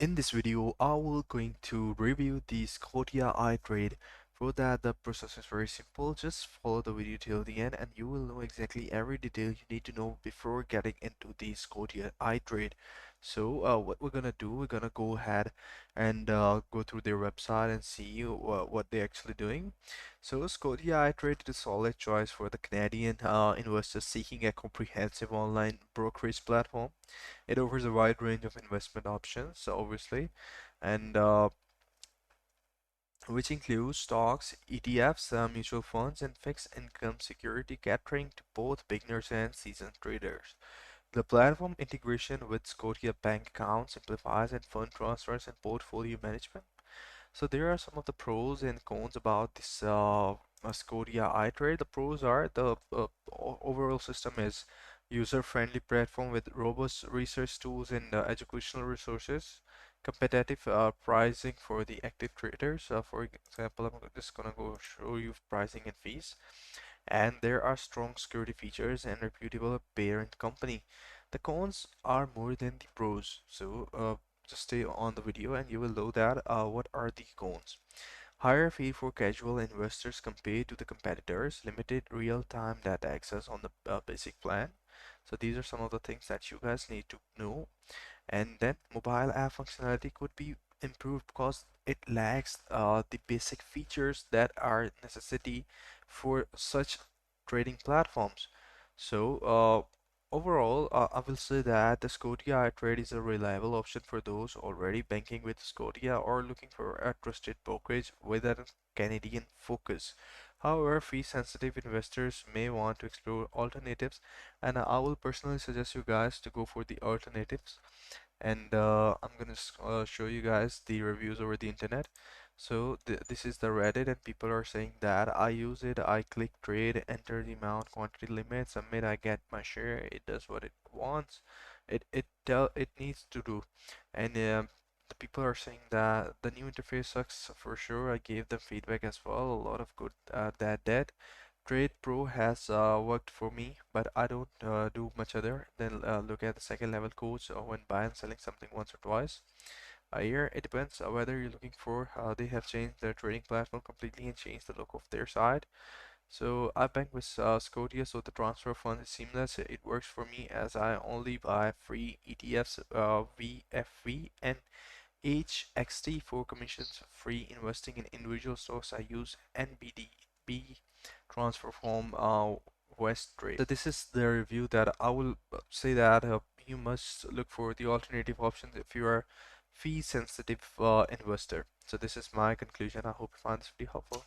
In this video, I will going to review the Scotia Itrade. For that, the process is very simple. Just follow the video till the end and you will know exactly every detail you need to know before getting into the Scotia Itrade. So what we're gonna do, we're gonna go ahead and go through their website and see what they're actually doing. So Scotia Itrade is a solid choice for the Canadian investors seeking a comprehensive online brokerage platform. It offers a wide range of investment options, so obviously, and which includes stocks, ETFs, mutual funds, and fixed income security, catering to both beginners and seasoned traders. The platform integration with Scotia bank accounts simplifies and fund transfers and portfolio management. So there are some of the pros and cons about this Scotia iTrade. The pros are the overall system is user-friendly platform with robust research tools and educational resources, competitive pricing for the active traders. For example, I'm just gonna go show you pricing and fees, and there are strong security features and reputable parent company. The cons are more than the pros, so just stay on the video and you will know that what are the cons. Higher fee for casual investors compared to the competitors, limited real-time data access on the basic plan. So these are some of the things that you guys need to know. And then mobile app functionality could be improved because it lacks the basic features that are necessity for such trading platforms. So overall, I will say that the Scotia iTrade is a reliable option for those already banking with Scotia or looking for a trusted brokerage with a Canadian focus. However, fee-sensitive investors may want to explore alternatives, and I will personally suggest you guys to go for the alternatives. And I'm gonna show you guys the reviews over the internet. So this is the Reddit, and people are saying that I use it, I click trade, enter the amount, quantity limit, submit, I get my share, it does what it wants, it needs to do. And the people are saying that the new interface sucks for sure. I gave them feedback as well, a lot of good that did. Trade Pro has worked for me, but I don't do much other than look at the second level codes when buying and selling something once or twice a year. It depends whether you're looking for. They have changed their trading platform completely and changed the look of their site. So I bank with Scotia, so the transfer fund is seamless. It works for me as I only buy free ETFs, VFV and HXT for commissions free investing in individual stocks. I use NBDB transfer from West Trade. So this is the review that I will say that you must look for the alternative options if you are fee sensitive investor. So this is my conclusion. I hope you find this video helpful.